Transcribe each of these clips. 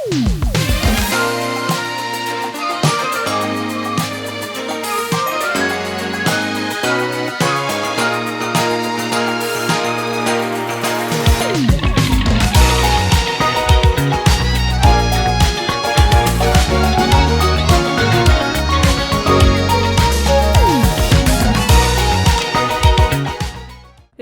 We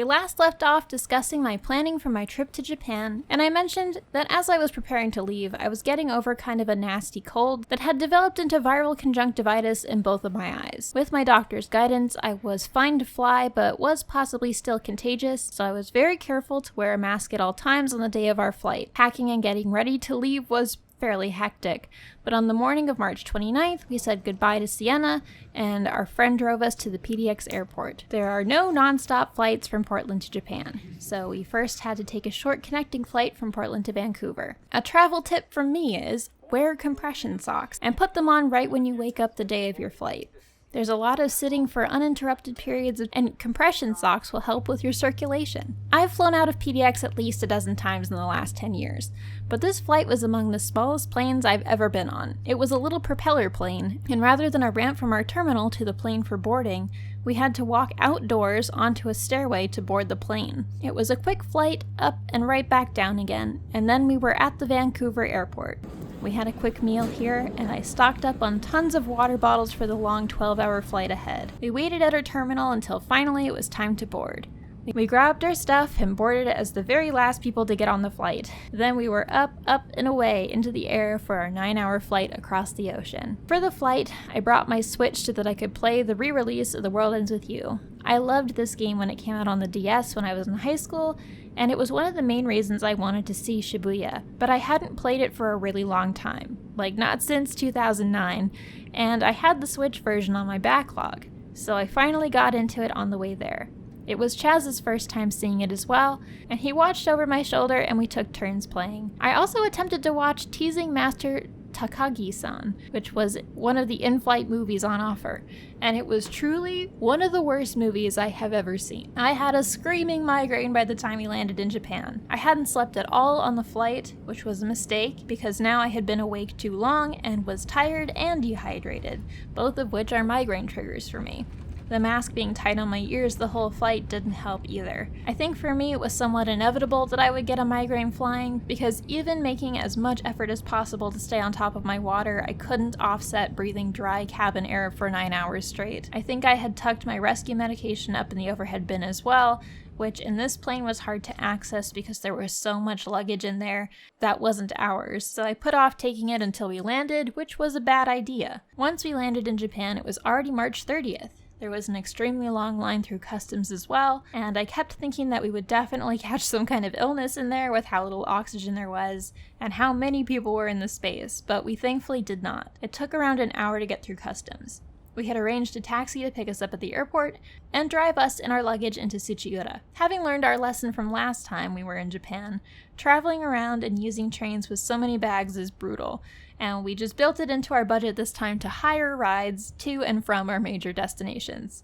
last left off discussing my planning for my trip to Japan, and I mentioned that as I was preparing to leave, I was getting over kind of a nasty cold that had developed into viral conjunctivitis in both of my eyes. With my doctor's guidance, I was fine to fly, but was possibly still contagious, so I was very careful to wear a mask at all times on the day of our flight. Packing and getting ready to leave was fairly hectic, but on the morning of March 29th, we said goodbye to Siena, and our friend drove us to the PDX airport. There are no non-stop flights from Portland to Japan, so we first had to take a short connecting flight from Portland to Vancouver. A travel tip from me is, wear compression socks, and put them on right when you wake up the day of your flight. There's a lot of sitting for uninterrupted periods, and compression socks will help with your circulation. I've flown out of PDX at least a dozen times in the last 10 years, but this flight was among the smallest planes I've ever been on. It was a little propeller plane, and rather than a ramp from our terminal to the plane for boarding, we had to walk outdoors onto a stairway to board the plane. It was a quick flight up and right back down again, and then we were at the Vancouver airport. We had a quick meal here, and I stocked up on tons of water bottles for the long 12-hour flight ahead. We waited at our terminal until finally it was time to board. We grabbed our stuff and boarded as the very last people to get on the flight. Then we were up, and away into the air for our 9-hour flight across the ocean. For the flight, I brought my Switch so that I could play the re-release of The World Ends With You. I loved this game when it came out on the DS when I was in high school, and it was one of the main reasons I wanted to see Shibuya, but I hadn't played it for a really long time, like not since 2009, and I had the Switch version on my backlog, so I finally got into it on the way there. It was Chaz's first time seeing it as well, and he watched over my shoulder and we took turns playing. I also attempted to watch Teasing Master Takagi-san, which was one of the in-flight movies on offer, and it was truly one of the worst movies I have ever seen. I had a screaming migraine by the time we landed in Japan. I hadn't slept at all on the flight, which was a mistake because now I had been awake too long and was tired and dehydrated, both of which are migraine triggers for me. The mask being tight on my ears the whole flight didn't help either. I think for me it was somewhat inevitable that I would get a migraine flying, because even making as much effort as possible to stay on top of my water, I couldn't offset breathing dry cabin air for 9 hours straight. I think I had tucked my rescue medication up in the overhead bin as well, which in this plane was hard to access because there was so much luggage in there that wasn't ours, so I put off taking it until we landed, which was a bad idea. Once we landed in Japan, it was already March 30th. There was an extremely long line through customs as well, and I kept thinking that we would definitely catch some kind of illness in there with how little oxygen there was, and how many people were in the space, but we thankfully did not. It took around an hour to get through customs. We had arranged a taxi to pick us up at the airport and drive us and our luggage into Tsuchiura. Having learned our lesson from last time we were in Japan, traveling around and using trains with so many bags is brutal, and we just built it into our budget this time to hire rides to and from our major destinations.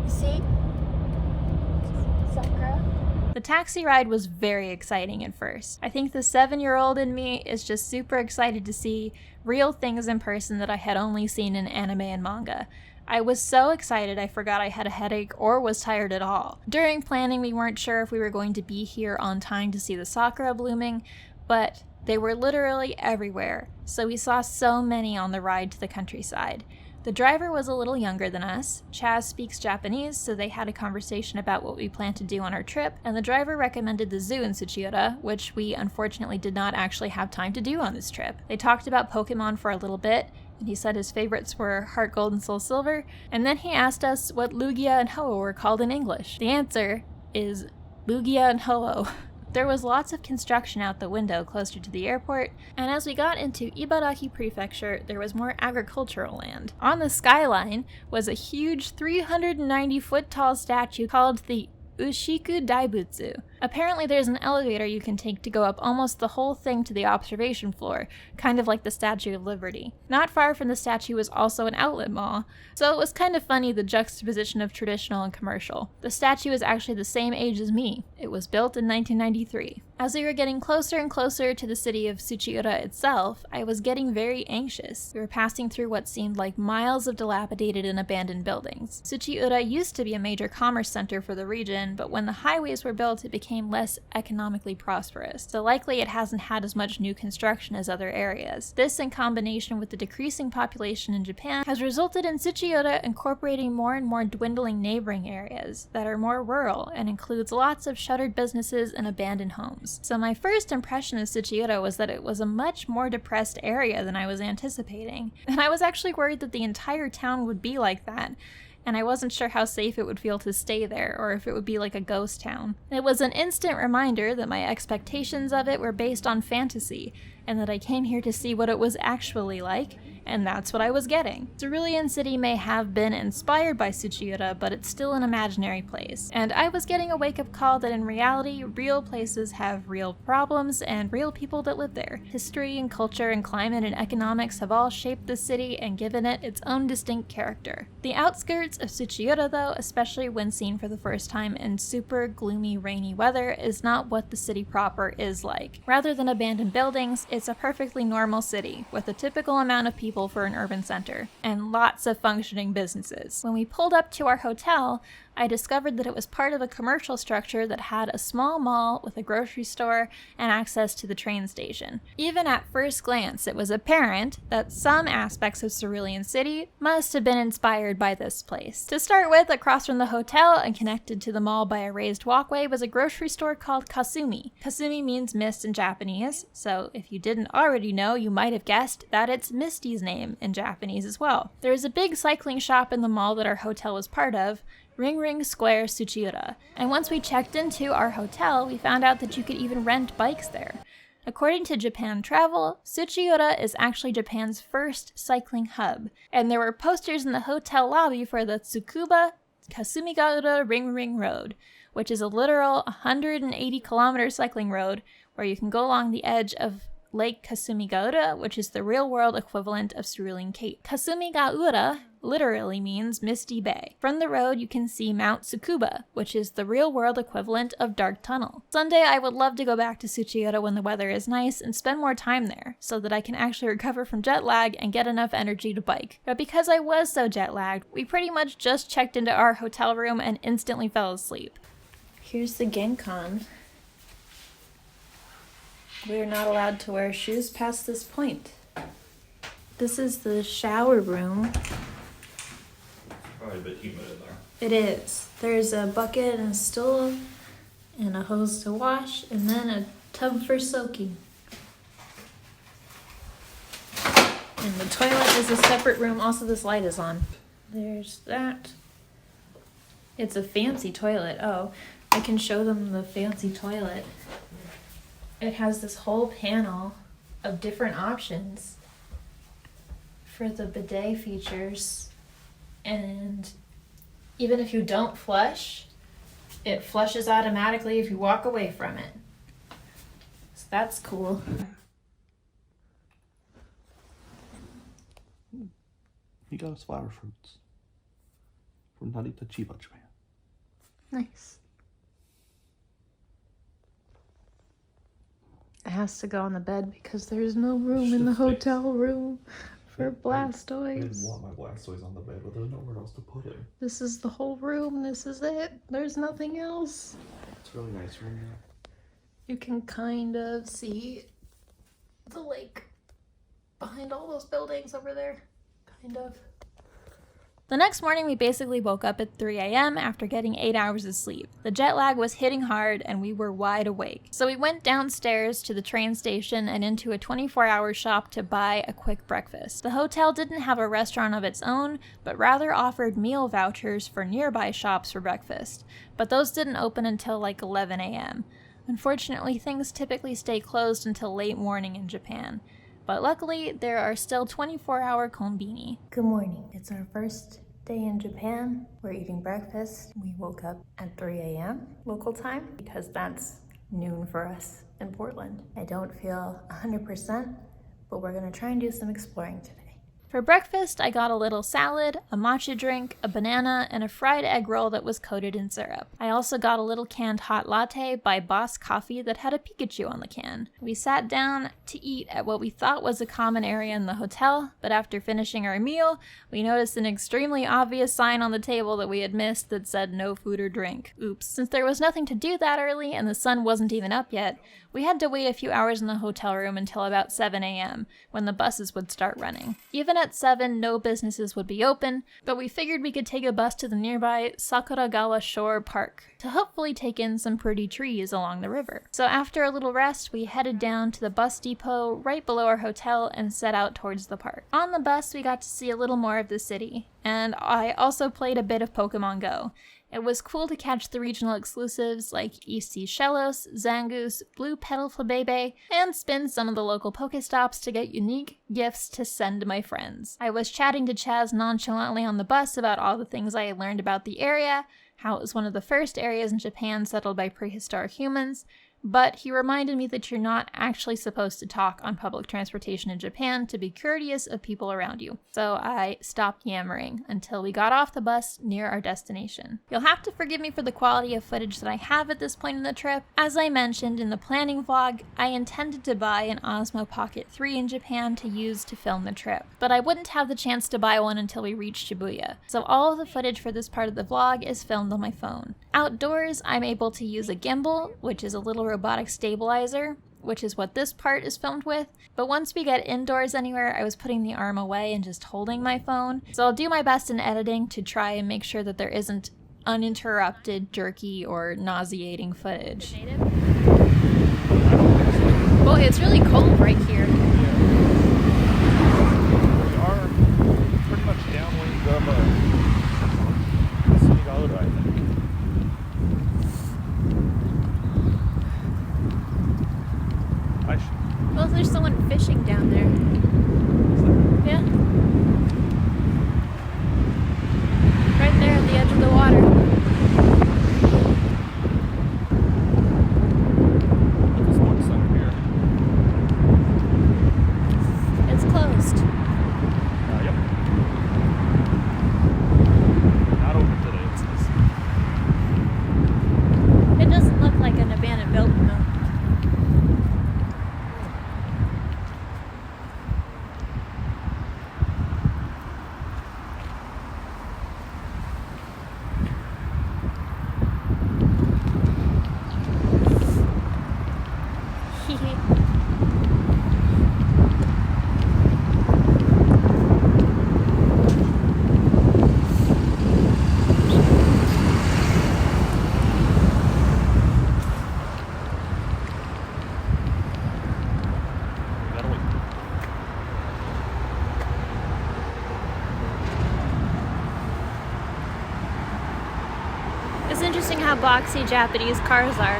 See? Sakura? The taxi ride was very exciting at first. I think the 7-year-old in me is just super excited to see real things in person that I had only seen in anime and manga. I was so excited I forgot I had a headache or was tired at all. During planning, we weren't sure if we were going to be here on time to see the sakura blooming, but they were literally everywhere, so we saw so many on the ride to the countryside. The driver was a little younger than us. Chaz speaks Japanese, so they had a conversation about what we planned to do on our trip, and the driver recommended the zoo in Tsuchiura, which we unfortunately did not actually have time to do on this trip. They talked about Pokemon for a little bit, and he said his favorites were Heart Gold and Soul Silver, and then he asked us what Lugia and Ho-Oh were called in English. The answer is Lugia and Ho-Oh. There was lots of construction out the window closer to the airport, and as we got into Ibaraki Prefecture, there was more agricultural land. On the skyline was a huge 390-foot tall statue called the Ushiku Daibutsu, Apparently there's an elevator you can take to go up almost the whole thing to the observation floor, kind of like the Statue of Liberty. Not far from the statue was also an outlet mall, so it was kind of funny the juxtaposition of traditional and commercial. The statue is actually the same age as me. It was built in 1993. As we were getting closer and closer to the city of Tsuchiura itself, I was getting very anxious. We were passing through what seemed like miles of dilapidated and abandoned buildings. Tsuchiura used to be a major commerce center for the region, but when the highways were built, it became less economically prosperous, so likely it hasn't had as much new construction as other areas. This, in combination with the decreasing population in Japan, has resulted in Tsuchiura incorporating more and more dwindling neighboring areas that are more rural and includes lots of shuttered businesses and abandoned homes. So my first impression of Tsuchiura was that it was a much more depressed area than I was anticipating, and I was actually worried that the entire town would be like that, and I wasn't sure how safe it would feel to stay there, or if it would be like a ghost town. It was an instant reminder that my expectations of it were based on fantasy, and that I came here to see what it was actually like, and that's what I was getting. Cerulean City may have been inspired by Tsuchiura, but it's still an imaginary place. And I was getting a wake-up call that in reality, real places have real problems and real people that live there. History and culture and climate and economics have all shaped the city and given it its own distinct character. The outskirts of Tsuchiura, though, especially when seen for the first time in super gloomy, rainy weather, is not what the city proper is like. Rather than abandoned buildings, it's a perfectly normal city, with a typical amount of people for an urban center, and lots of functioning businesses. When we pulled up to our hotel, I discovered that it was part of a commercial structure that had a small mall with a grocery store and access to the train station. Even at first glance, it was apparent that some aspects of Cerulean City must have been inspired by this place. To start with, across from the hotel and connected to the mall by a raised walkway was a grocery store called Kasumi. Kasumi means mist in Japanese, so if you didn't already know, you might have guessed that it's Misty's name in Japanese as well. There is a big cycling shop in the mall that our hotel was part of, Ring Ring Square Tsuchiura, and once we checked into our hotel, we found out that you could even rent bikes there. According to Japan Travel, Tsuchiura is actually Japan's first cycling hub, and there were posters in the hotel lobby for the Tsukuba Kasumigaura Ring Ring Road, which is a literal 180-kilometer cycling road where you can go along the edge of Lake Kasumigaura, which is the real-world equivalent of Cerulean Cape. Kasumigaura literally means Misty Bay. From the road, you can see Mount Tsukuba, which is the real-world equivalent of Dark Tunnel. Someday, I would love to go back to Tsuchiura when the weather is nice and spend more time there, so that I can actually recover from jet lag and get enough energy to bike. But because I was so jet-lagged, we pretty much just checked into our hotel room and instantly fell asleep. Here's the Genkan. We are not allowed to wear shoes past this point. This is the shower room. Probably a bit humid in there. It is. There's a bucket and a stool and a hose to wash and then a tub for soaking. And the toilet is a separate room. Also, this light is on. There's that. It's a fancy toilet. Oh, I can show them the fancy toilet. It has this whole panel of different options for the bidet features, and even if you don't flush, it flushes automatically if you walk away from it. So that's cool. He got us flower fruits from Narita Chiba, Japan. Nice. It has to go on the bed because there's no room in the hotel room for Blastoise. I didn't want my Blastoise on the bed, but there's nowhere else to put him. This is the whole room. This is it. There's nothing else. It's a really nice room now. You can kind of see the lake behind all those buildings over there. Kind of. The next morning, we basically woke up at 3 a.m. after getting 8 hours of sleep. The jet lag was hitting hard and we were wide awake. So we went downstairs to the train station and into a 24-hour shop to buy a quick breakfast. The hotel didn't have a restaurant of its own, but rather offered meal vouchers for nearby shops for breakfast. But those didn't open until like 11 a.m. Unfortunately, things typically stay closed until late morning in Japan. But luckily, there are still 24-hour konbini. Good morning. It's our first Day in Japan. We're eating breakfast. We woke up at 3 a.m. local time because that's noon for us in Portland. I don't feel 100%, but we're gonna try and do some exploring today. For breakfast, I got a little salad, a matcha drink, a banana, and a fried egg roll that was coated in syrup. I also got a little canned hot latte by Boss Coffee that had a Pikachu on the can. We sat down to eat at what we thought was a common area in the hotel, but after finishing our meal, we noticed an extremely obvious sign on the table that we had missed that said no food or drink. Oops. Since there was nothing to do that early and the sun wasn't even up yet, we had to wait a few hours in the hotel room until about 7 a.m. when the buses would start running. Even at 7, no businesses would be open, but we figured we could take a bus to the nearby Sakuragawa Shore Park to hopefully take in some pretty trees along the river. So after a little rest, we headed down to the bus depot right below our hotel and set out towards the park. On the bus, we got to see a little more of the city, and I also played a bit of Pokemon Go. It was cool to catch the regional exclusives like EC Shellos, Zangoose, Blue Petal Flabebe, and spin some of the local Pokestops to get unique gifts to send to my friends. I was chatting to Chaz nonchalantly on the bus about all the things I had learned about the area, how it was one of the first areas in Japan settled by prehistoric humans, but he reminded me that you're not actually supposed to talk on public transportation in Japan to be courteous of people around you. So I stopped yammering until we got off the bus near our destination. You'll have to forgive me for the quality of footage that I have at this point in the trip. As I mentioned in the planning vlog, I intended to buy an Osmo Pocket 3 in Japan to use to film the trip, but I wouldn't have the chance to buy one until we reached Shibuya. So all of the footage for this part of the vlog is filmed on my phone. Outdoors, I'm able to use a gimbal, which is a little robotic stabilizer, which is what this part is filmed with. But once we get indoors anywhere, I was putting the arm away and just holding my phone. So I'll do my best in editing to try and make sure that there isn't uninterrupted, jerky, or nauseating footage. Boy, it's really cold right here. Yeah. We are pretty much downwind of Cerulean, I think. Well, there's someone fishing down there. Yeah. Right there at the edge of the water. There's one center here. It's closed. Yep. Not open today, it says. It doesn't look like an abandoned building, though. It's interesting how boxy Japanese cars are.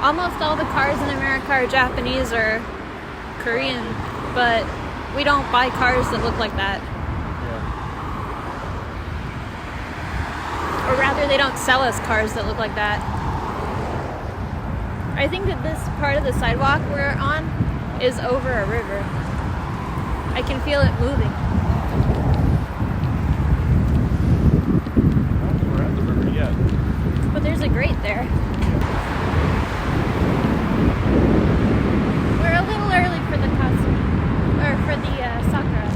Almost all the cars in America are Japanese or Korean, but we don't buy cars that look like that. Yeah. Or rather, they don't sell us cars that look like that. I think that this part of the sidewalk we're on is over a river. I can feel it moving. We're at the river yet. But there's a grate there. We're a little early for the Sakura.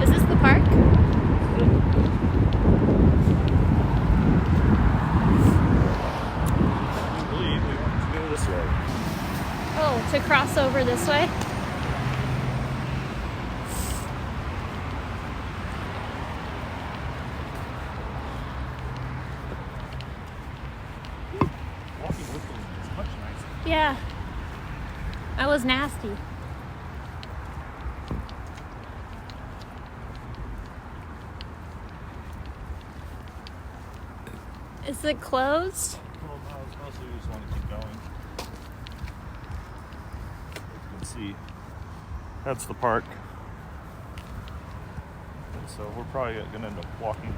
Is this the park? I believe we want to go this way. Oh, to cross over this way? Walking with them is much nicer. Yeah. That was nasty. Is it closed? Well, no, it's mostly we just want to keep going. As you can see. That's the park. And so we're probably gonna end up walking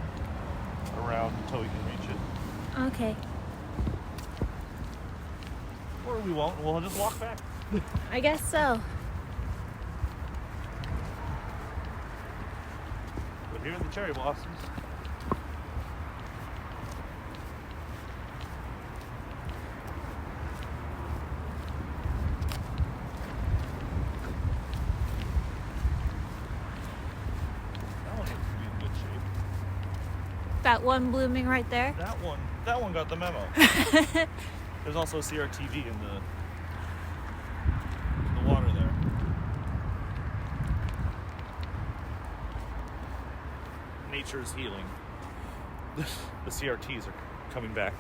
around until we can reach it. Okay. Or we won't, we'll just walk back. I guess so. But here's the cherry blossoms. That one looks to be in good shape. That one blooming right there. That one got the memo. There's also a CRTV in the water there. Nature's healing. The CRTs are coming back.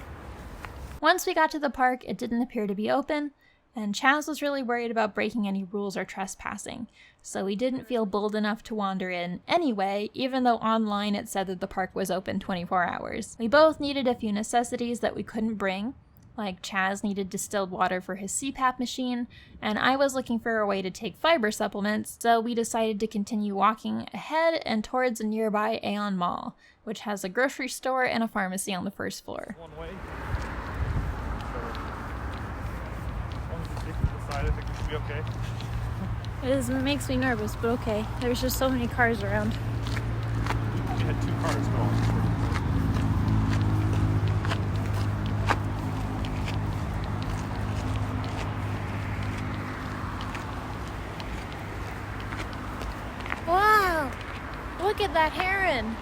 Once we got to the park, it didn't appear to be open, and Chaz was really worried about breaking any rules or trespassing, so we didn't feel bold enough to wander in anyway, even though online it said that the park was open 24 hours. We both needed a few necessities that we couldn't bring, like Chaz needed distilled water for his CPAP machine, and I was looking for a way to take fiber supplements, so we decided to continue walking ahead and towards a nearby Aeon Mall, which has a grocery store and a pharmacy on the first floor. One way. So, as long as we stick to the side, I think we should be okay. It makes me nervous, but okay. There's just so many cars around. We had 2 cars going. Wow! Look at that heron!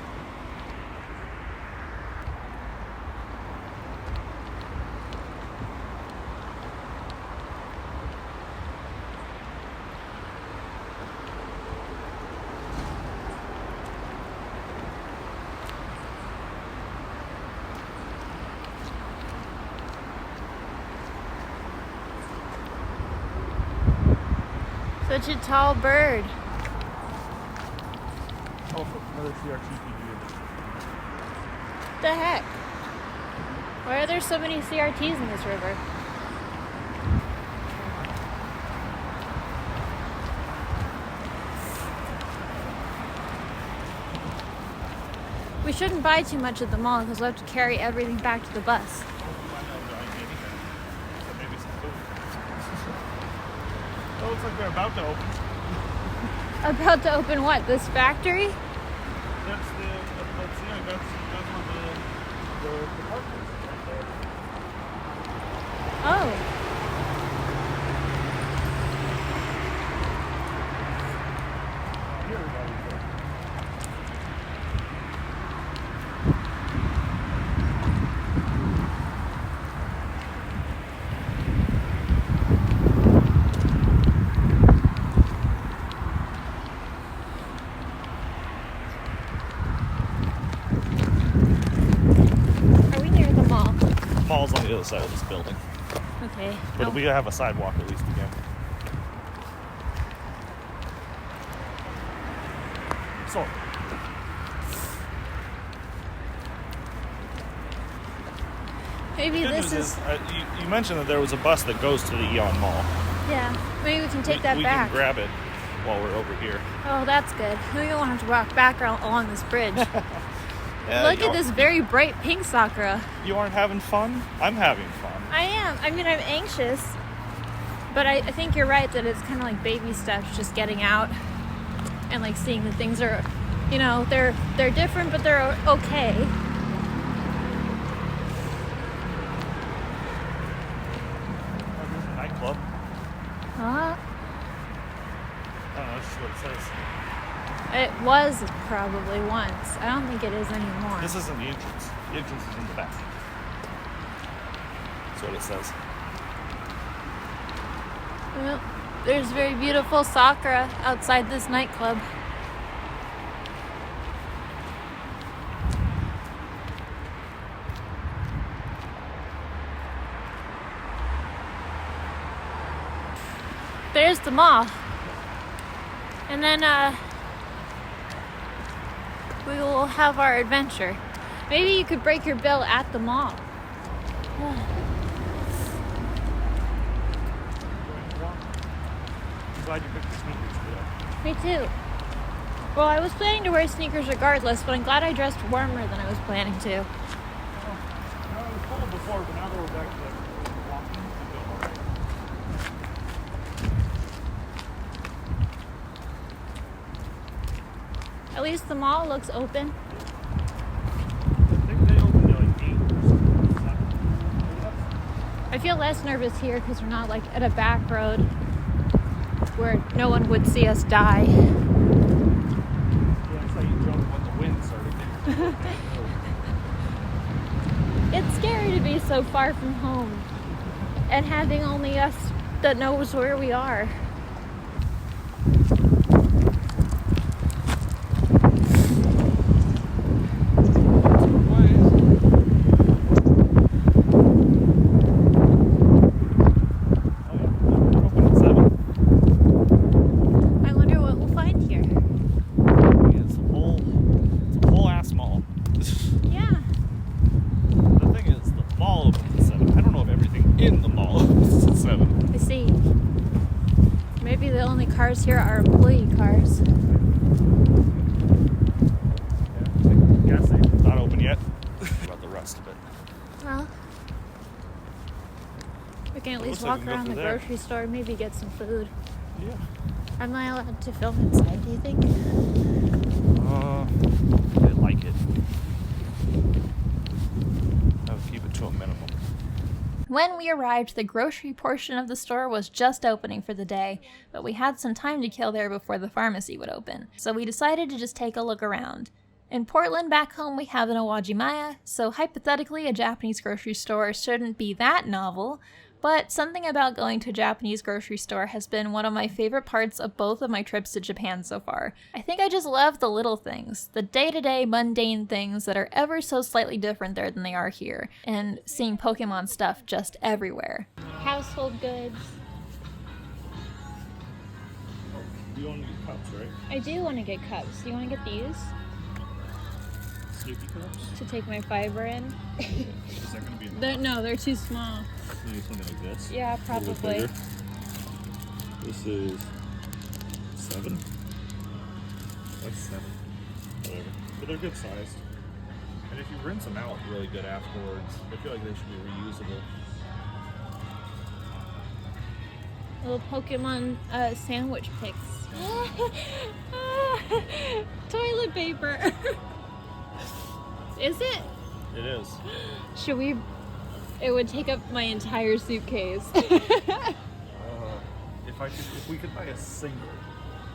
Such a tall bird. Oh, another CRTV. The heck? Why are there so many CRTs in this river? We shouldn't buy too much at the mall because we'll have to carry everything back to the bus. Oh, it looks like they're about to open. About to open what? This factory? That's where the park is right there. Oh. Here we go. Are we near the mall? Mall's on the other side of this building. Okay. But we have a sidewalk at least again. So, Maybe good this news is. you mentioned that there was a bus that goes to the Eon Mall. Yeah. Maybe we can take that we back. can grab it while we're over here. Oh, that's good. We don't have to walk back along this bridge. Yeah, Look at this very bright pink sakura. You aren't having fun? I'm having fun. I am. I mean, I'm anxious. But I think you're right that it's kind of like baby steps, just getting out and like seeing that things are, you know, they're different, but they're okay. There's a nightclub. Huh? I don't know, that's just what it says. It was probably once. I don't think it is anymore. This isn't the entrance. The entrance is in the back. That's what it says. Well, there's very beautiful sakura outside this nightclub. There's the mall. And then we will have our adventure. Maybe you could break your bill at the mall. I'm glad you picked the sneakers today. Me too. Well, I was planning to wear sneakers regardless, but I'm glad I dressed warmer than I was planning to. No, it was cold before, but now that we're back to walking, I feel alright. At least the mall looks open. I think they opened at like 8 or something. 7. I feel less nervous here because we're not like at a back road where no one would see us die. Yeah, it's like you jump when the wind started. It's scary to be so far from home and having only us that knows where we are. I wonder what we'll find here. It's a whole ass mall. Yeah. The thing is, the mall opens at 7. I don't know if everything in the mall opens at 7. I see. Maybe the only cars here are employee cars. Yeah, gas station's not open yet. About the rest of it. Well, we can at least Looks like walk we can go around the through there. grocery store, maybe get some food. Yeah. Am I allowed to film inside, do you think? I like it. I would keep it to a minimum. When we arrived, the grocery portion of the store was just opening for the day, but we had some time to kill there before the pharmacy would open, so we decided to just take a look around. In Portland, back home, we have an Owajimaya, so hypothetically a Japanese grocery store shouldn't be that novel, but something about going to a Japanese grocery store has been one of my favorite parts of both of my trips to Japan so far. I think I just love the little things, the day-to-day mundane things that are ever so slightly different there than they are here, and seeing Pokemon stuff just everywhere. Household goods. You want to get cups, right? I do want to get cups. Do you want to get these Snoopy cups? to take my fiber in? Is that going to be enough? No, they're too small. Maybe something like this? Yeah, A little bit probably. bigger. This is 7. That's 7. Whatever. But they're good sized. And if you rinse them out really good afterwards, I feel like they should be reusable. Little Pokemon sandwich picks. Toilet paper. Is it? It is. Should we? It would take up my entire suitcase. If we could buy a single,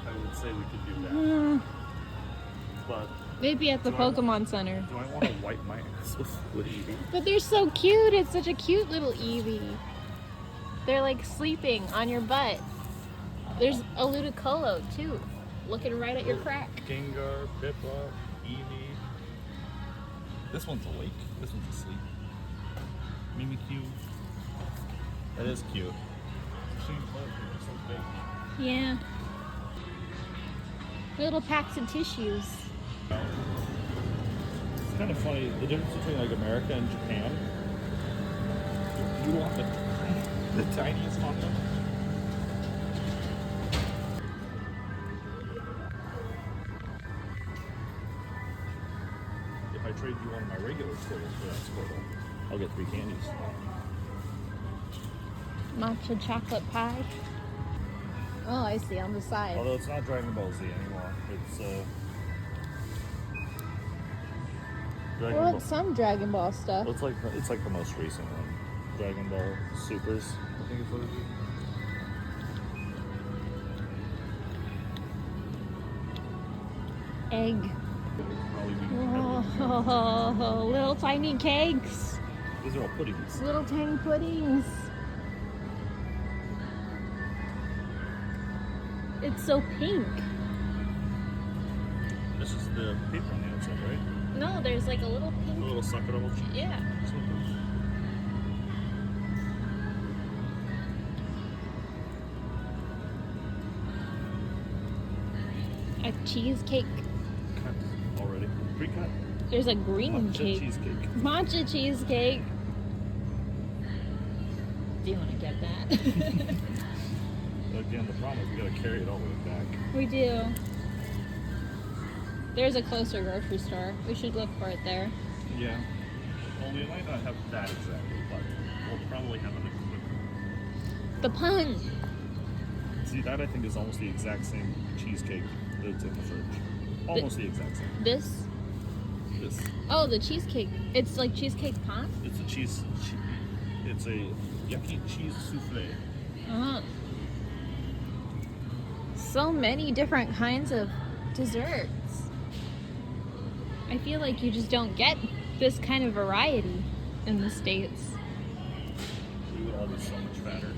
I would say we could do that. But Maybe at the Do I- Pokemon Center. do I want to wipe my ass with Eevee? But they're so cute. It's such a cute little Eevee. They're like sleeping on your butt. There's a Ludicolo too, looking right at your crack. Gengar, Piplup, Eevee. This one's awake. This one's asleep. Mimikyu. That is cute. She's so big. Yeah. Little packs of tissues. It's kind of funny, the difference between like America and Japan. You want the tiniest Honda. If I trade you one of my regular Squirtles for that Squirtle, I'll get 3 candies. Matcha chocolate pie. Oh, I see, on the side. Although it's not Dragon Ball Z anymore. It's Dragon Well, Ball. it's some Dragon Ball stuff. It's like the most recent one. Dragon Ball Supers, I think it's what it is. Egg. Probably be Oh, little tiny cakes. These are all puddings. Little tiny puddings. It's so pink. This is the paper on the outside, right? No, there's like a little A pink. little suckable Yeah. A cheesecake. Cut already. Pre-cut. There's a green Matcha cake. cheesecake. Matcha cheesecake. Do you want to get that? Again, the problem is we gotta carry it all the way back. We do. There's a closer grocery store. We should look for it there. Yeah. Well, we might not have that exactly, but we'll probably have an equivalent. The pun. See, that I think is almost the exact same cheesecake that's in the fridge. Almost the exact same. This? This. Oh, the cheesecake. It's like cheesecake pan? It's a it's a yaki cheese souffle. Oh. So many different kinds of desserts. I feel like you just don't get this kind of variety in the States. We would all be so much fatter.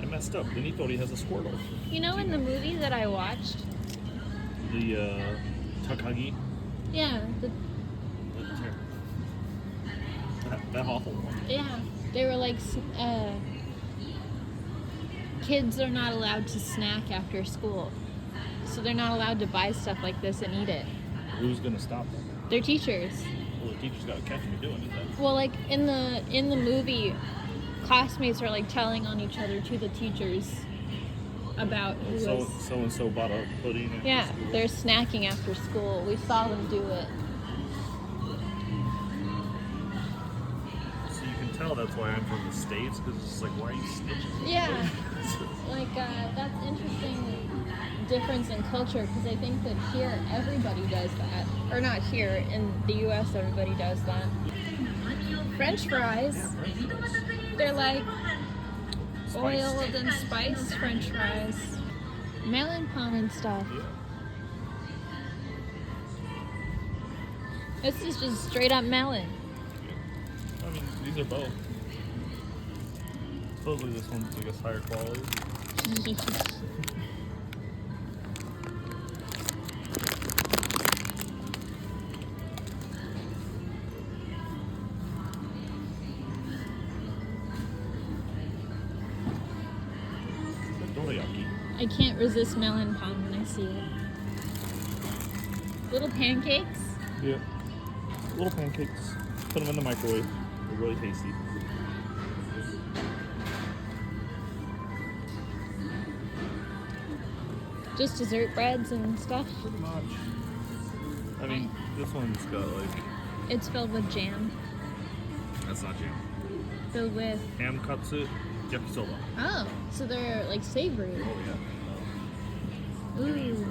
I messed up. The Nitori has a Squirtle. You know, in the movie that I watched? The Takagi. Yeah, That awful one. yeah. They were like, kids are not allowed to snack after school. So they're not allowed to buy stuff like this and eat it. Who's gonna stop them? Their teachers. Well, the teacher's gotta catch me doing it then. Well, like in the movie, classmates are like telling on each other to the teachers about who So was. so and so bought a pudding. After Yeah, school. they're snacking after school. We saw them do it. So you can tell that's why I'm from the States, because it's just like, why are you snitching? Yeah. Like that's interesting difference in culture, because I think that here everybody does that, or not here, in the U.S. everybody does that. French fries, they're like oiled and spiced French fries, melon pan and stuff. Yeah. This is just straight up melon. I mean, these are both. Supposedly this one's, I guess, higher quality. Dorayaki. I can't resist melon pan when I see it. Little pancakes. Yeah. Little pancakes. Put them in the microwave. They're really tasty. Just dessert breads and stuff. Pretty much. I mean, this one's got like... It's filled with jam. That's not jam. Filled with. Ham katsu yakisoba. Oh, so they're like savory. Oh, yeah. Ooh.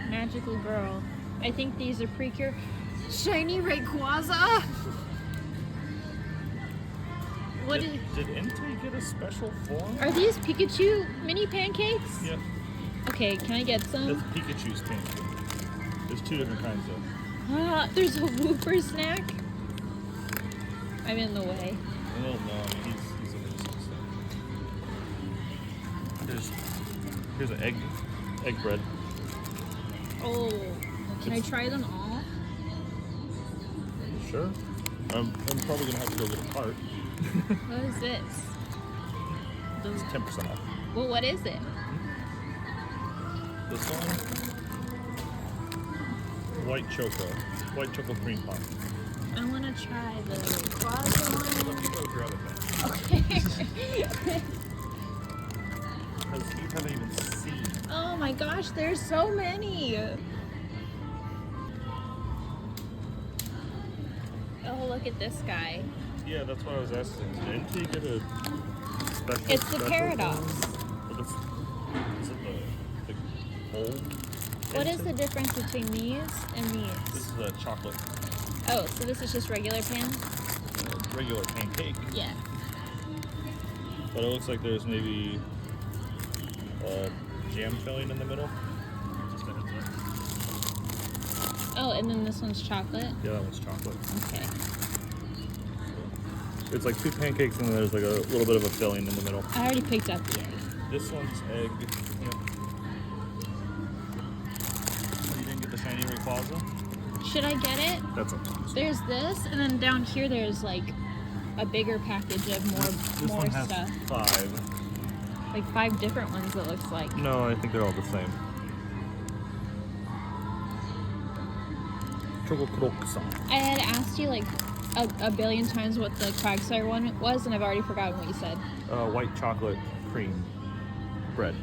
Magical girl. I think these are precure. Shiny Rayquaza! What is. Did Entei get a special form? Are these Pikachu mini pancakes? Yeah. Okay, can I get That's some? Pikachu's pancake. There's two different kinds of. Ah, there's a Wooper snack. I'm in the way. Oh, no, I mean, he's a nuisance. Here's an egg bread. Oh, can I try them all? Sure. I'm probably gonna have to go get a cart. What is this? It's 10% off. Well, what is it? This one, white choco cream pie. I want to try the Rayquaza Let me go grab it then. one. Okay. Because you haven't even seen. Oh my gosh, there's so many. Oh, look at this guy. Yeah, that's what I was asking. Did Entei get a special? It's the special Paradox. form? Is it the old? What is Entei? the difference between these and This these? is a chocolate Oh, so this is just regular pan? regular pancake. Yeah. But it looks like there's maybe a jam filling in the middle. Just a heads up. Oh, and then this one's chocolate? Yeah, that one's chocolate. Okay. It's like two pancakes and then there's like a little bit of a filling in the middle. I already picked up the egg. This one's egg. Yep. You didn't get the shiny Rayquaza? Should I get it? That's up to you. There's this, and then down here there's like a bigger package of This more one has stuff. 5. Like 5 different ones, it looks like. No, I think they're all the same. Choco croissant. I had asked you like a billion times what the Quagsire one was, and I've already forgotten what you said. White chocolate cream bread.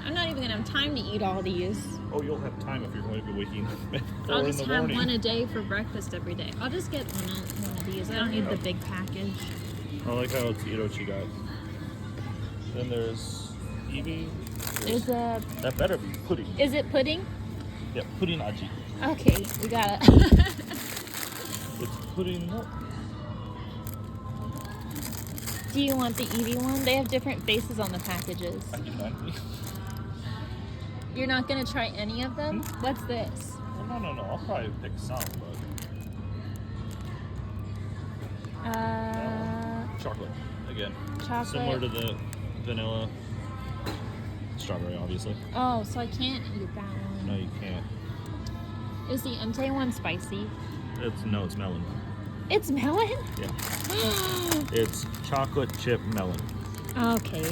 I'm not even gonna have time to eat all these. Oh, you'll have time if you're going to be waking up at 4 I'll in just the have morning. one a day for breakfast every day. I'll just get one of these. I don't need the big package. I like how it's Hirochi got. Then there's Eevee. There's a... That better be pudding. Is it pudding? Yeah, pudding aji. Okay, we got it. It's pudding milk. Do you want the Eevee one? They have different faces on the packages. I do not. You're not gonna try any of them? What's this? Well, no. I'll probably pick some, but chocolate again. Chocolate. Similar to the vanilla, strawberry, obviously. Oh, so I can't eat that one. No, you can't. Is the Entei one spicy? It's melon. It's melon? Yeah. It's chocolate chip melon. Okay.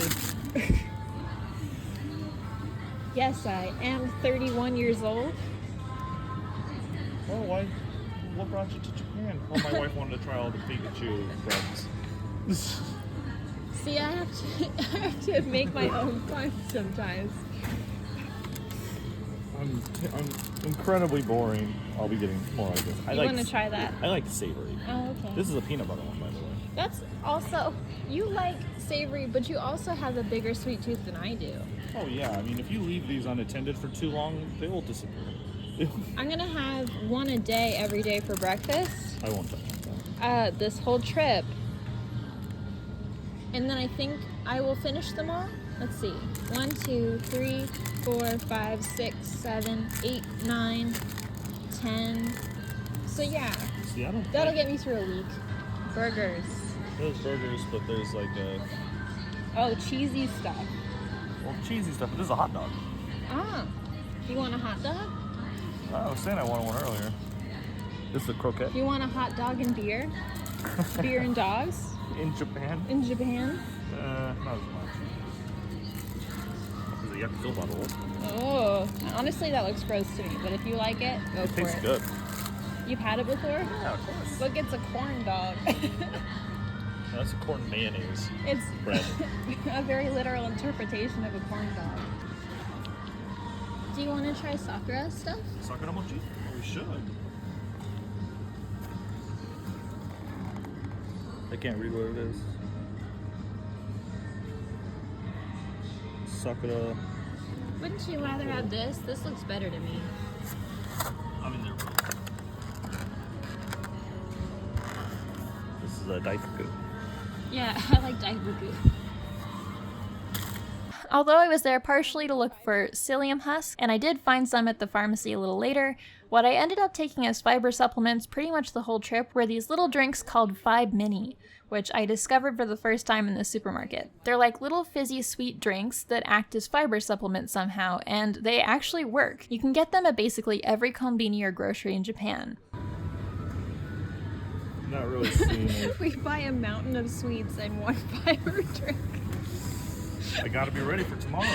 Yes, I am 31 years old. Well, what brought you to Japan? Well, my wife wanted to try all the Pikachu breads. See, I have to make my own fun sometimes. I'm incredibly boring. I'll be getting more like this. You want to try that? I like savory. Oh, okay. This is a peanut butter one, by the way. That's also, you like savory, but you also have a bigger sweet tooth than I do. Oh yeah, I mean, if you leave these unattended for too long, they will disappear. I'm gonna have one a day every day for breakfast. I won't touch that. This whole trip. And then I think I will finish them all. Let's see. 1, 2, 3, 4, 5, 6, 7, 8, 9, 10. So yeah, See, I don't. that'll get me through a week. Burgers. There's burgers, but there's like a Oh, cheesy stuff. cheesy stuff. But this is a hot dog. Ah, you want a hot dog? I was saying I wanted one earlier. This is a croquette. You want a hot dog and beer? Beer and dogs In Japan? in Japan? Not as much. This is a Yakisoba roll. Oh, honestly, that looks gross to me. But if you like it, go It for tastes it. good. You've had it before? Yeah, of course. Look, it's a corn dog. That's a corn mayonnaise It's bread. a very literal interpretation of a corn dog. Do you want to try Sakura stuff? Sakura mochi? We should. I can't read what it is. Sakura. Wouldn't you rather have this? This looks better to me. I mean, they're both. This is a daifuku. Yeah, I like daifuku. Although I was there partially to look for psyllium husk, and I did find some at the pharmacy a little later, what I ended up taking as fiber supplements pretty much the whole trip were these little drinks called Fibe Mini, which I discovered for the first time in the supermarket. They're like little fizzy sweet drinks that act as fiber supplements somehow, and they actually work. You can get them at basically every konbini or grocery in Japan. Not really seeing it. We buy a mountain of sweets and one fiber drink. I gotta be ready for tomorrow.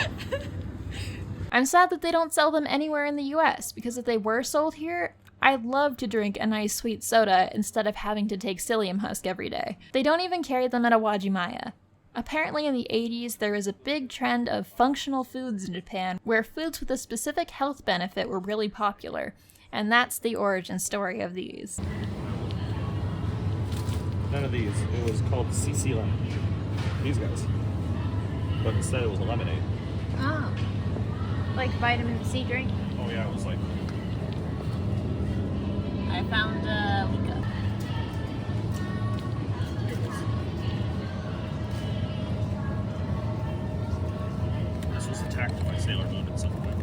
I'm sad that they don't sell them anywhere in the US, because if they were sold here, I'd love to drink a nice sweet soda instead of having to take psyllium husk every day. They don't even carry them at Awajimaya. Apparently in the 80s, there was a big trend of functional foods in Japan, where foods with a specific health benefit were really popular, and that's the origin story of these. None of these. It was called CC Lemon. These guys. But instead it was a lemonade. Oh. Like vitamin C drink? Oh yeah, it was like... I found Lika. Here it is. This was attacked by Sailor Moon at some point.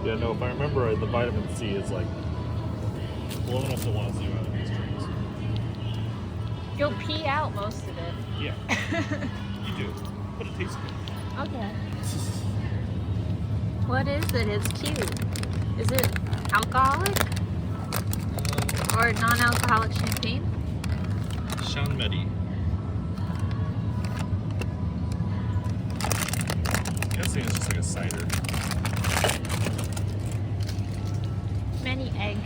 Yeah, no, if I remember right, the vitamin C is like low enough to want to zero out of these drinks. You'll pee out most of it. Yeah, you do, but it tastes good. Okay. What is it? It's cute. Is it alcoholic? Or non-alcoholic champagne? Shanmeri. saying it's just like a cider. Many egg.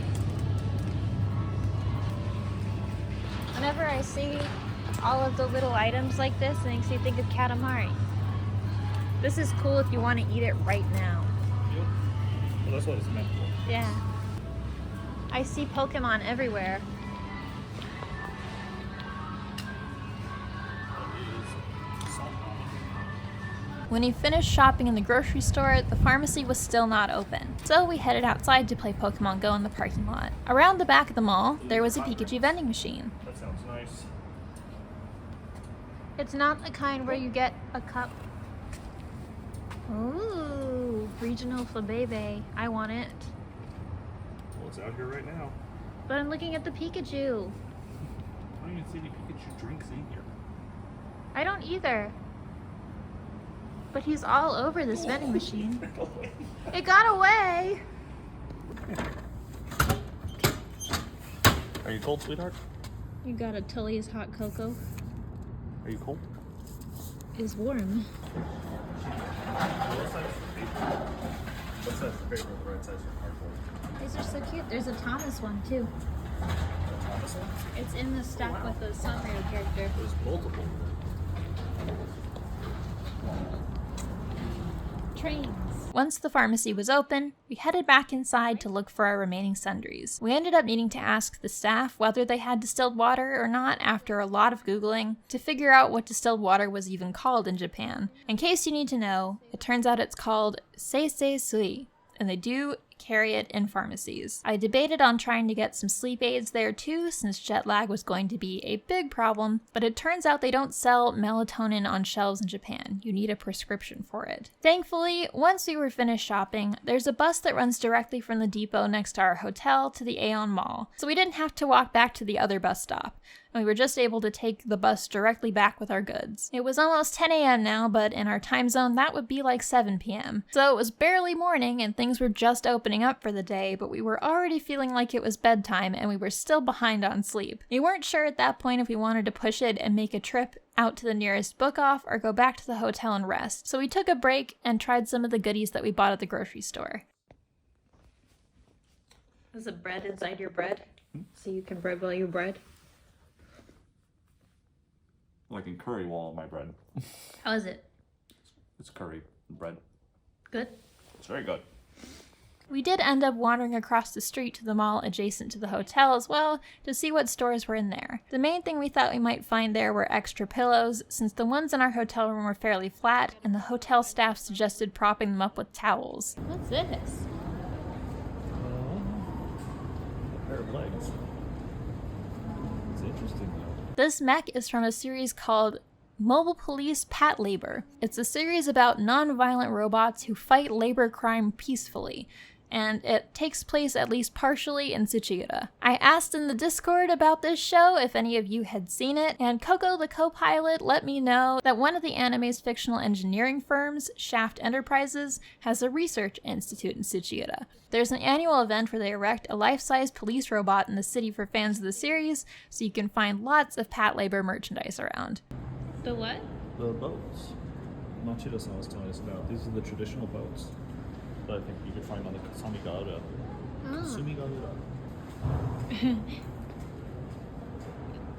Whenever I see all of the little items like this, it makes me think of Katamari. This is cool if you want to eat it right now. Yep. Well, that's what it's meant for. Yeah. I see Pokemon everywhere. When we finished shopping in the grocery store, the pharmacy was still not open. So we headed outside to play Pokemon Go in the parking lot. Around the back of the mall, there was a Pikachu vending machine. That sounds nice. It's not the kind where you get a cup. Ooh, regional flabebe. I want it. Well, it's out here right now. But I'm looking at the Pikachu. I don't even see any Pikachu drinks in here. I don't either. But he's all over this vending machine. It got away! Are you cold, sweetheart? You got a Tully's hot cocoa. Are you cold? Is warm. What's that for paper? The right size for cardboard? These are so cute. There's a Thomas one too. The Thomas one? It's in the stack with the Sanrio character. There's multiple. Trains. Once the pharmacy was open, we headed back inside to look for our remaining sundries. We ended up needing to ask the staff whether they had distilled water or not after a lot of Googling to figure out what distilled water was even called in Japan. In case you need to know, it turns out it's called seisei sui, and they do carry it in pharmacies. I debated on trying to get some sleep aids there too, since jet lag was going to be a big problem, but it turns out they don't sell melatonin on shelves in Japan. You need a prescription for it. Thankfully, once we were finished shopping, there's a bus that runs directly from the depot next to our hotel to the Aeon Mall, so we didn't have to walk back to the other bus stop. And we were just able to take the bus directly back with our goods. It was almost 10 a.m. now, but in our time zone, that would be like 7 p.m. So it was barely morning and things were just opening up for the day, but we were already feeling like it was bedtime and we were still behind on sleep. We weren't sure at that point if we wanted to push it and make a trip out to the nearest book off or go back to the hotel and rest. So we took a break and tried some of the goodies that we bought at the grocery store. Is it bread inside your bread? So you can bread while you bread? Like in curry wall on my bread. How is it? It's curry bread. Good? It's very good. We did end up wandering across the street to the mall adjacent to the hotel as well to see what stores were in there. The main thing we thought we might find there were extra pillows, since the ones in our hotel room were fairly flat, and the hotel staff suggested propping them up with towels. What's this? A pair of legs. It's interesting though. This mech is from a series called Mobile Police Pat Labor. It's a series about non-violent robots who fight labor crime peacefully, and it takes place at least partially in Tsuchiura. I asked in the Discord about this show if any of you had seen it, and Coco the co-pilot let me know that one of the anime's fictional engineering firms, Shaft Enterprises, has a research institute in Tsuchiura. There's an annual event where they erect a life-size police robot in the city for fans of the series, so you can find lots of Pat Labor merchandise around. The what? The boats. Machida-san was telling us about. These are the traditional boats that I think you could find on the Kasamigaura. Kasumigaura.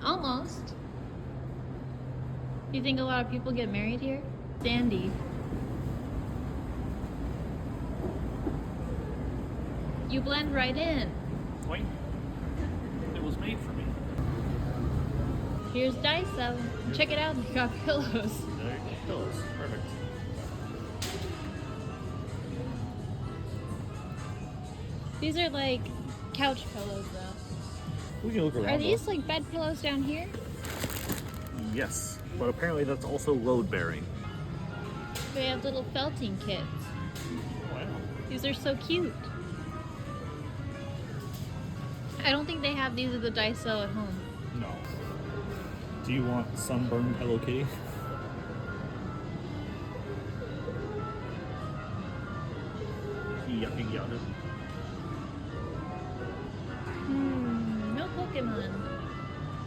Almost. You think a lot of people get married here? Sandy. You blend right in. Wait. It was made for me. Here's Daiso. Check it out, they got pillows. There you go. Pillows. Perfect. These are like couch pillows though. We can look around. Are these like bed pillows down here? Yes, but apparently that's also load bearing. They have little felting kits. Wow. These are so cute. I don't think they have these at the Daiso at home. No. Do you want sunburned Hello Kitty? No Pokemon.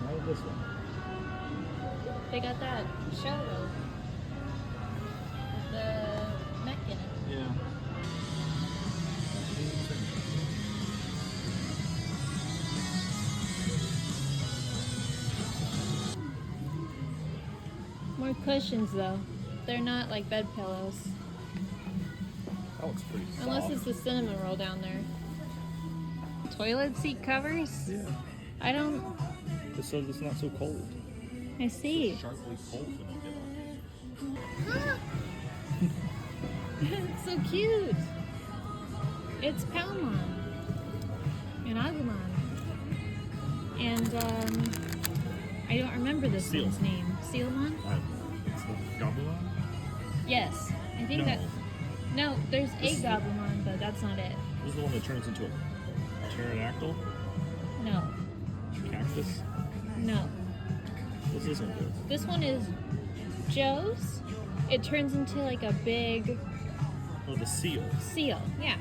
Not this one. They got that show though. The mech Yeah. More cushions though. They're not like bed pillows. That looks pretty soft. Unless it's the cinnamon roll down there. Toilet seat covers? Yeah. I don't... It says it's not so cold. I see. It's sharply cold when you get on. It's so cute. It's Palmon. And Agumon. And, I don't remember this Seal. one's name. Sealmon? It's the Gabumon? Yes. I think No. that... No, there's This a is- Gabumon, but that's not it. This is the one that turns into a pterodactyl? No. Cactus? No. What's this one do? This one is Joe's. It turns into like a big Oh, the seal. seal. Yeah.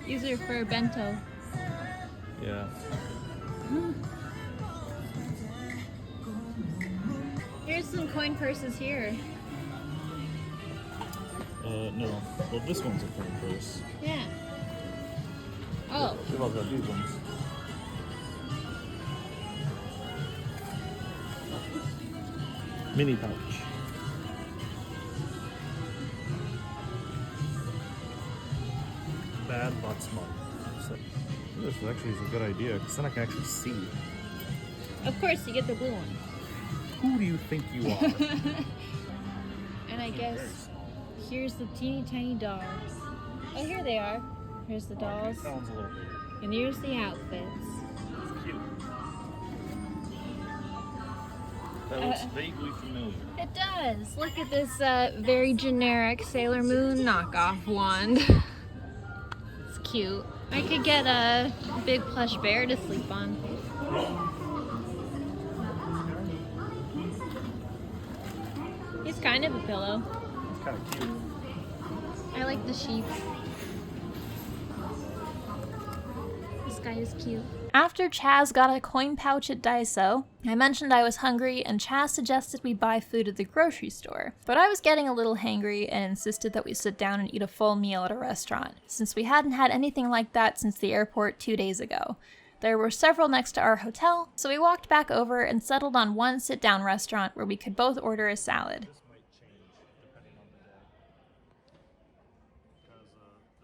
These are for bento. Yeah. Here's some coin purses here. No. Well, this one's a coin purse. Yeah. Oh, We've all got these ones. Mini pouch. Bad but smart. So, this actually is a good idea, because then I can actually see. of course you get the blue one. Who do you think you are? And I guess Very small. here's the teeny tiny dolls. Oh, here they are. Here's the dolls. That one's a little bigger. And here's the outfits. It's cute. That looks vaguely familiar. It does. Look at this very generic Sailor Moon knockoff wand. It's cute. I could get a big plush bear to sleep on. He's kind of a pillow. It's kind of cute. I like the sheets. This guy is cute. After Chaz got a coin pouch at Daiso, I mentioned I was hungry and Chaz suggested we buy food at the grocery store. But I was getting a little hangry and insisted that we sit down and eat a full meal at a restaurant, since we hadn't had anything like that since the airport 2 days ago. There were several next to our hotel, so we walked back over and settled on one sit-down restaurant where we could both order a salad.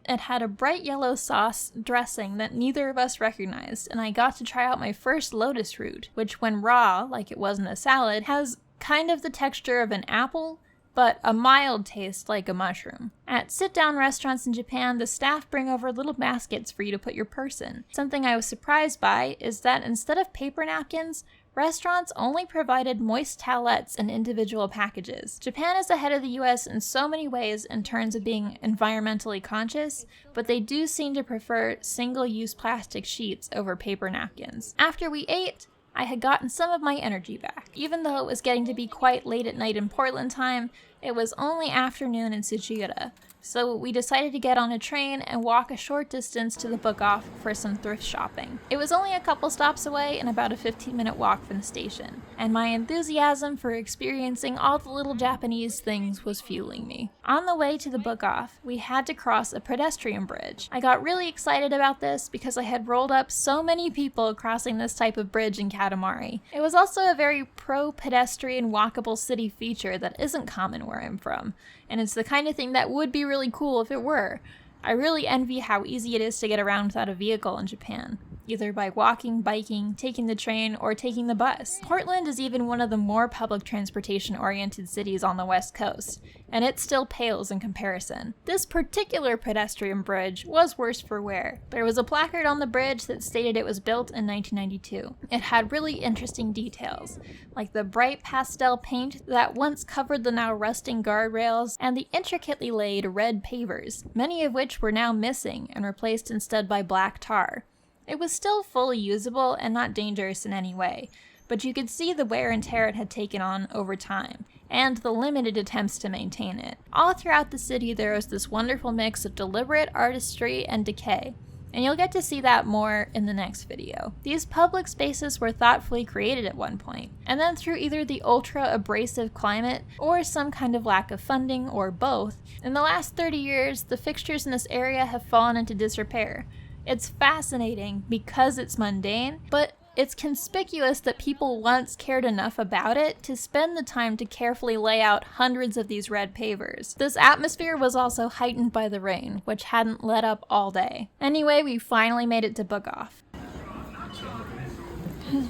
It had a bright yellow sauce dressing that neither of us recognized, and I got to try out my first lotus root, which when raw, like it was in a salad, has kind of the texture of an apple, but a mild taste like a mushroom. At sit-down restaurants in Japan, the staff bring over little baskets for you to put your purse in. Something I was surprised by is that instead of paper napkins, restaurants only provided moist towelettes in individual packages. Japan is ahead of the US in so many ways in terms of being environmentally conscious, but they do seem to prefer single-use plastic sheets over paper napkins. After we ate, I had gotten some of my energy back. Even though it was getting to be quite late at night in Portland time, it was only afternoon in Tsuchiura. So we decided to get on a train and walk a short distance to the book-off for some thrift shopping. It was only a couple stops away and about a 15-minute walk from the station, and my enthusiasm for experiencing all the little Japanese things was fueling me. On the way to the book-off, we had to cross a pedestrian bridge. I got really excited about this because I had rolled up so many people crossing this type of bridge in Katamari. It was also a very pro-pedestrian walkable city feature that isn't common where I'm from, and it's the kind of thing that would be really cool if it were. I really envy how easy it is to get around without a vehicle in Japan, either by walking, biking, taking the train, or taking the bus. Portland is even one of the more public transportation-oriented cities on the West Coast, and it still pales in comparison. This particular pedestrian bridge was worse for wear. There was a placard on the bridge that stated it was built in 1992. It had really interesting details, like the bright pastel paint that once covered the now rusting guardrails and the intricately laid red pavers, many of which were now missing and replaced instead by black tar. It was still fully usable and not dangerous in any way, but you could see the wear and tear it had taken on over time, and the limited attempts to maintain it. All throughout the city there was this wonderful mix of deliberate artistry and decay. and you'll get to see that more in the next video. These public spaces were thoughtfully created at one point, and then through either the ultra-abrasive climate or some kind of lack of funding, or both, in the last 30 years, the fixtures in this area have fallen into disrepair. It's fascinating because it's mundane, but it's conspicuous that people once cared enough about it to spend the time to carefully lay out hundreds of these red pavers. This atmosphere was also heightened by the rain, which hadn't let up all day. Anyway, we finally made it to Book Off.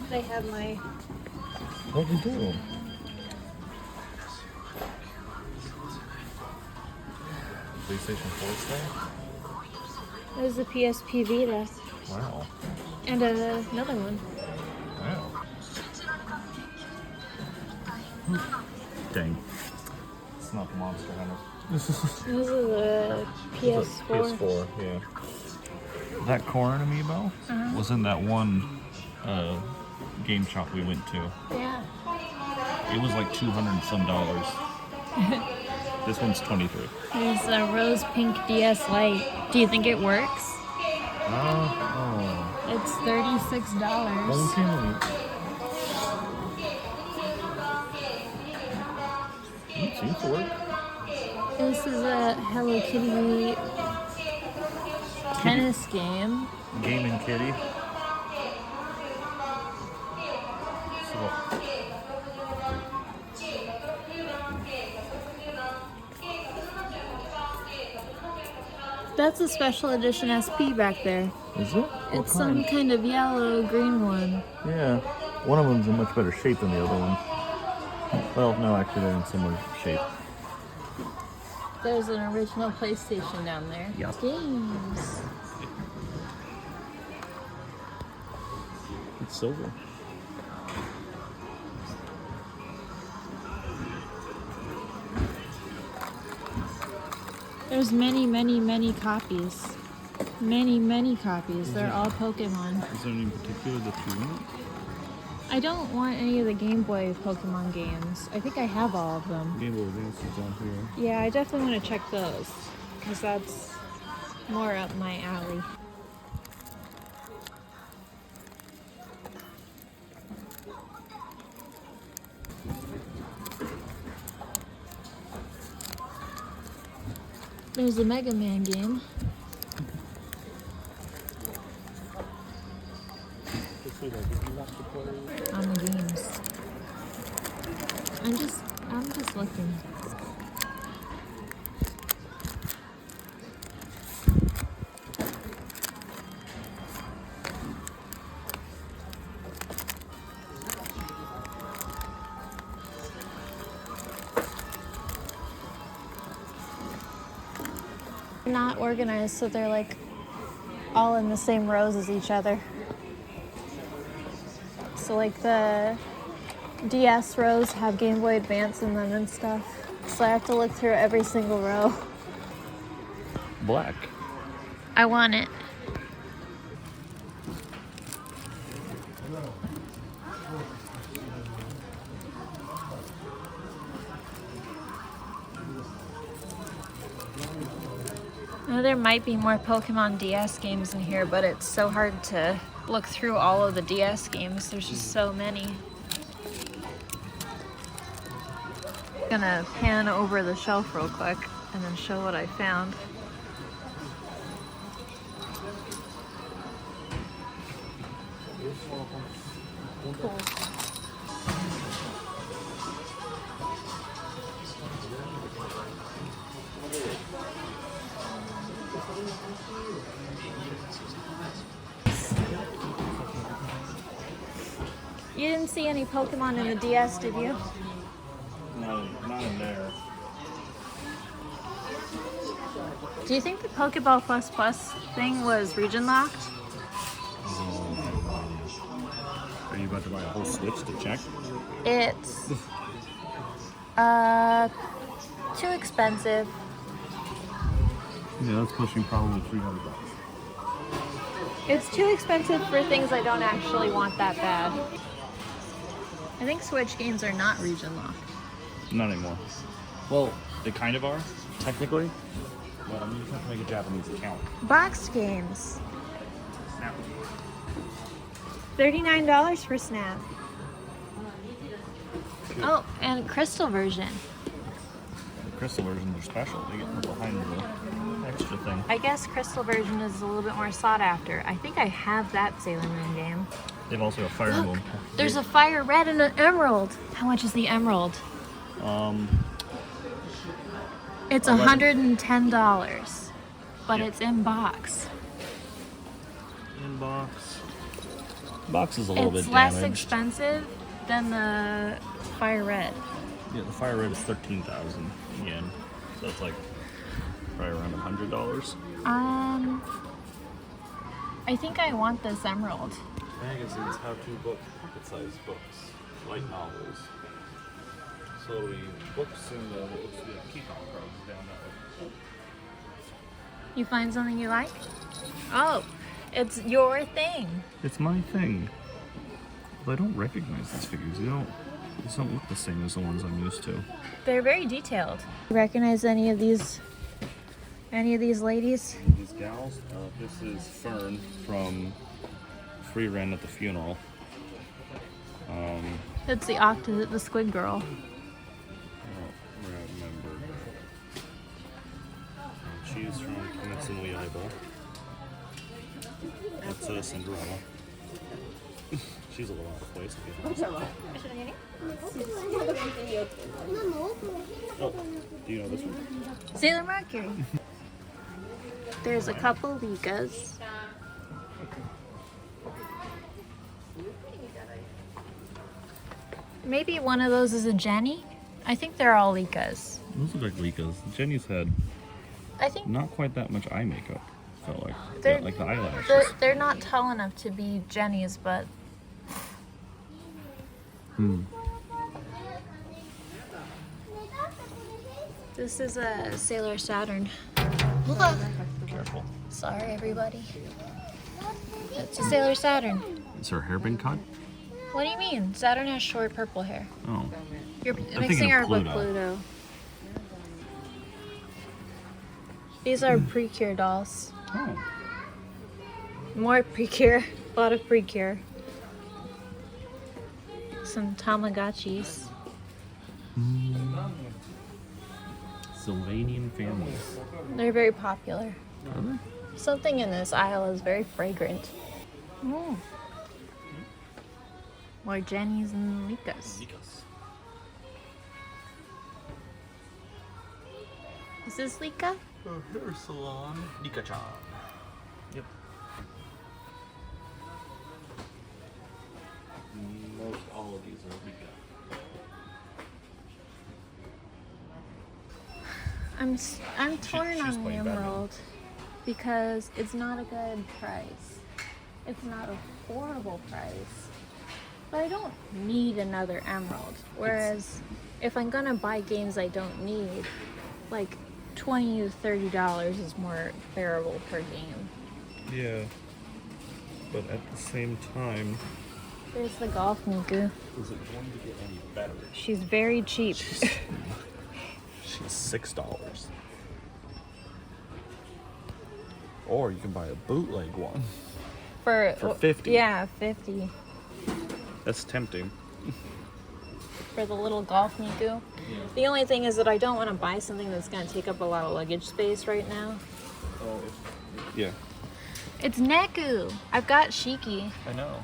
They have my... What we do? PlayStation 4 stuff? There's a PSP Vita. Wow. And another one. Wow. Dang. It's not the Monster Hunter. This is a PS4. PS4, yeah. That corn amiibo was in that one game shop we went to. Yeah. It was like $200 and some. This one's 23. There's a rose pink DS Lite. Do you think it works? It's $36. Okay. It seems to work. This is a Hello Kitty tennis game. Gaming Kitty. That's a special edition SP back there. Is it? It's some kind of yellow green one. Yeah. One of them's in much better shape than the other one. Well, no, actually they're in similar shape. There's an original PlayStation down there. Yep. Games. It's silver. There's many copies. Many copies. They're all Pokemon. Is there any in particular that you want? I don't want any of the Game Boy Pokemon games. I think I have all of them. Game Boy Advance is on here. Yeah, I definitely want to check those, because that's more up my alley. There's a Mega Man game. On the games. I'm just looking. Not organized, so they're like all in the same rows as each other. So like the DS rows have Game Boy Advance in them and stuff. So I have to look through every single row. Black. I want it. Now, there might be more Pokemon DS games in here, but it's so hard to look through all of the DS games. There's just so many. I'm gonna pan over the shelf real quick and then show what I found. Cool. You didn't see any Pokemon in the DS, did you? No, not in there. Do you think the Pokeball Plus Plus thing was region locked? Are you about to buy a whole Switch to check? It's too expensive. Yeah, that's pushing probably $300. It's too expensive for things I don't actually want that bad. I think Switch games are not region locked. Not anymore. Well, they kind of are, technically. But I mean, you have to make a Japanese account. Box games. Snap. $39 for Snap. Oh, and crystal version. The crystal versions are special. They get behind the extra thing. I guess crystal version is a little bit more sought after. I think I have that Sailor Moon game. They've also got Fire Emblem. There's a fire red and an emerald. How much is the emerald? It's $110, but Yeah. it's in box. In box. Box is a little It's bit less damaged. expensive than the fire red. Yeah, the Fire Red is 13,000 yen. So it's like probably around $100. I think I want this emerald. Magazines, how-to book, pocket-sized books, light novels. So the books and the what looks to be like coupon cards down that way. You find something you like? Oh, it's your thing. It's my thing. But I don't recognize these figures. These don't look the same as the ones I'm used to. They're very detailed. You recognize any of these ladies? These gals, this is Fern from Free Ren at the Funeral. It's the the squid girl. I don't remember. She's from Kimetsu no Yaiba. That's Cinderella. She's a little out of place, to be honest. Oh, do you know this one? Sailor Mercury. There's a couple Likas. Maybe one of those is a Jenny. I think they're all Likas. Those look like Likas. Jenny's had I think not quite that much eye makeup, felt like. They're- Yeah, like the eyelashes. they're not tall enough to be Jennies, but this is a Sailor Saturn. Look. Careful. Sorry, everybody. It's a Sailor Saturn. Is her hair been cut? What do you mean? Saturn has short purple hair. Oh. You're thinking mixing of her with Pluto. Pluto. These are Precure dolls. Oh. More Precure. A lot of Precure. Some Tamagotchis. Sylvanian families. They're very popular. Are they? Something in this aisle is very fragrant. More Jennies and Likas. Is this Lika? Hair salon, Nika-chan. Yep. Most all of these are Nika. I'm torn she's on the playing Batman. emerald because it's not a good price. It's not a affordable price. But I don't need another emerald. Whereas if I'm gonna buy games I don't need, like $20 to $30 is more bearable per game. Yeah. But at the same time, There's the golf Miku. Is it going to get any better? She's very cheap. she's $6. Or you can buy a bootleg one. For 50. Yeah, 50. That's tempting. For the little golf Miku. The only thing is that I don't want to buy something that's going to take up a lot of luggage space right now. Oh, yeah. It's Neku. I've got Shiki. I know.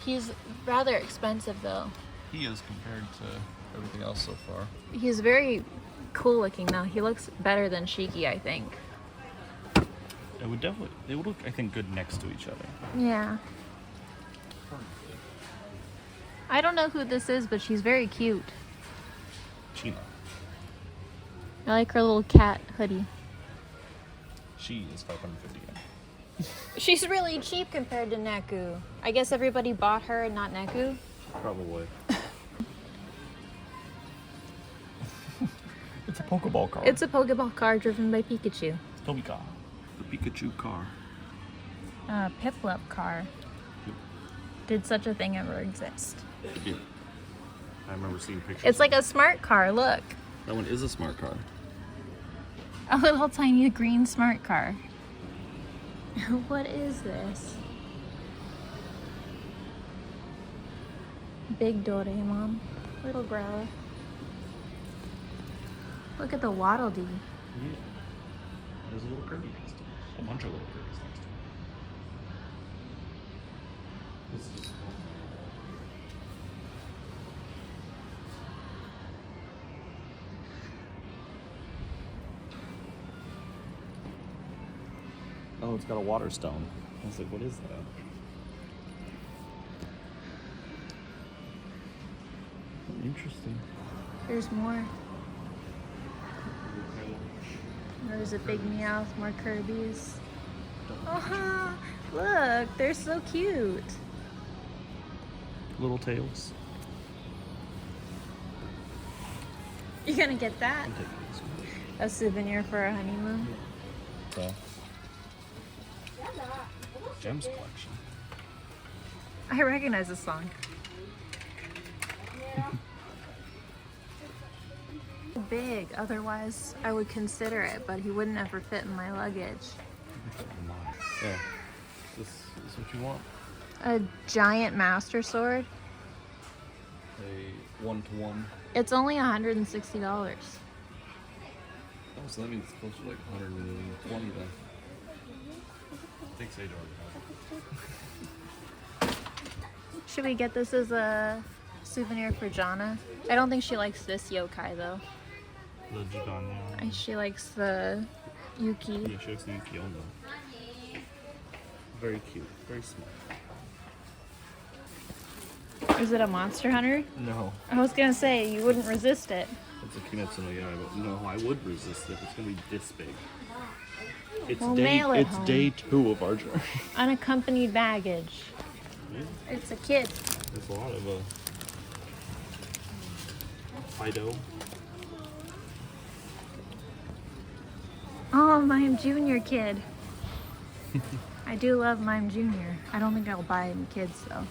He's rather expensive though. He is compared to everything else so far. He's very cool looking though. He looks better than Shiki, I think. They would look, I think, good next to each other. Yeah. I don't know who this is, but she's very cute. China. I like her little cat hoodie. She is 550 yen. She's really cheap compared to Neku. I guess everybody bought her and not Neku. Probably. It's a Pokeball card. It's a Pokeball car driven by Pikachu. Tobika. The Pikachu car. A Piplup car. Did such a thing ever exist? Yeah. I remember seeing pictures. It's like a smart car, look. That one is a smart car. A little tiny green smart car. What is this? Big Doraemon. Little Growler. Look at the Waddle Dee. Yeah. There's a little Kirby next to it. A bunch of little Kirby's next to it. This is oh, it's got a water stone. I was like, what is that? Interesting. There's more. There's a big Meowth, more Kirby's. Oh, look, they're so cute. Little tails. You gonna get that? I'm taking this one. A souvenir for our honeymoon? So, Gems collection. I recognize this song. Big, otherwise I would consider it, but he wouldn't ever fit in my luggage. Yeah. Is this what you want? A giant Master Sword. A 1-to-1. It's only $160. Oh, so that means it's close to like 120 then. Thanks, Ador. Should we get this as a souvenir for Jana? I don't think she likes this yokai though. The Jiganya. She likes the Yuki. Yeah, she likes the Yuki only. Very cute. Very small. Is it a Monster Hunter? No. I was gonna say, you wouldn't resist it. It's a Kimetsu no Yaiba, but no, I would resist it. It's gonna be this big. It's We'll mail it home. day 2 of our journey. Unaccompanied baggage. Yeah. It's a kid. There's a lot of Fido. Oh, Mime Junior kid. I do love Mime Junior. I don't think I'll buy any kids though.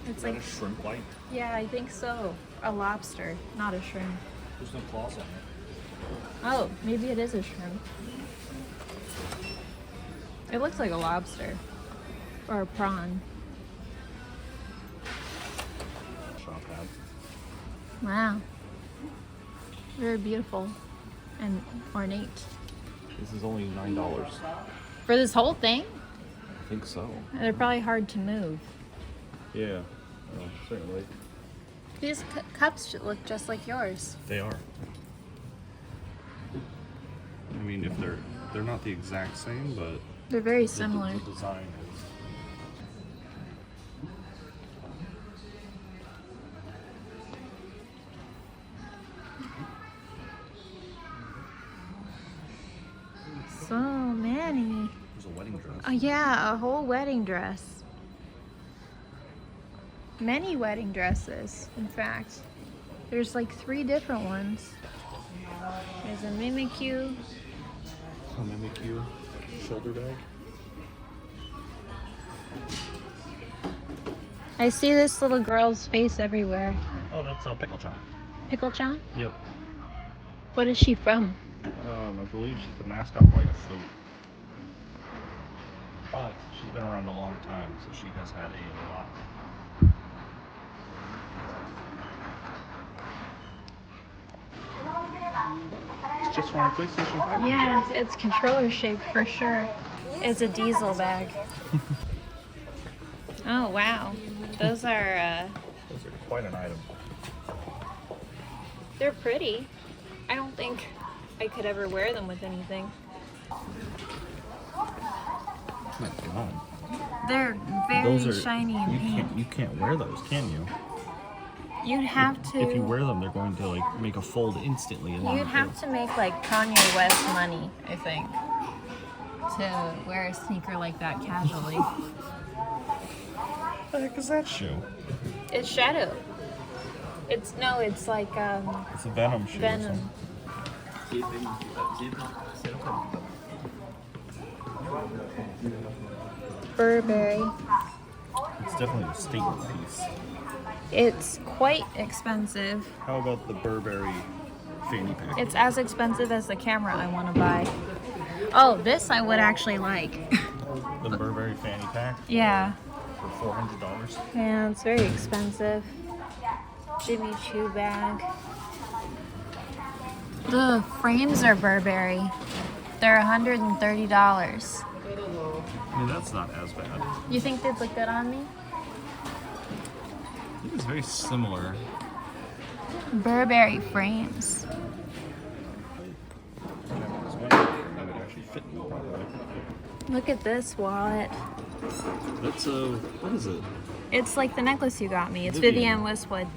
It's like a shrimp bite. Yeah, I think so. A lobster, not a shrimp. There's no claws on it. Oh, maybe it is a shrimp. It looks like a lobster or a prawn. Shop hat. Wow. Very beautiful and ornate. This is only $9. For this whole thing? I think so. They're probably hard to move. Yeah, certainly. These cups should look just like yours. They are. I mean, if they're not the exact same, but They're very similar. The design is. So many. There's a wedding dress. Oh yeah, a whole wedding dress. Many wedding dresses, in fact. There's like 3 different ones. There's a Mimikyu. A Mimikyu shoulder bag. I see this little girl's face everywhere. Oh, that's Pickle-chan. Pickle-chan? Yep. What is she from? I believe she's the mascot for like a fruit. But she's been around a long time, so she has had a lot. It's just from a PlayStation 5. Yeah, it's controller shaped for sure. It's a diesel bag. Oh wow, those are Those are quite an item. they're pretty. I don't think I could ever wear them with anything. Oh my god. They're very Those are shiny and pink. You can't wear those, can you? You'd have to. If you wear them, they're going to like make a fold instantly. You'd have to make like Kanye West money, I think, to wear a sneaker like that casually. What the heck is that shoe? It's Shadow. It's like It's a Venom shoe. Venom. Burberry. It's definitely a statement piece. It's quite expensive. How about the Burberry fanny pack? It's as expensive as the camera I want to buy. Oh, this I would actually like. The Burberry fanny pack Yeah. for $400. Yeah, it's very expensive. Jimmy Choo bag. The frames are Burberry. They're $130. I mean, that's not as bad. You think they'd look good on me? I think it's very similar. Burberry frames. That would actually fit me properly. Look at this wallet. That's what is it? It's like the necklace you got me. It's Vivienne. Vivienne Westwood.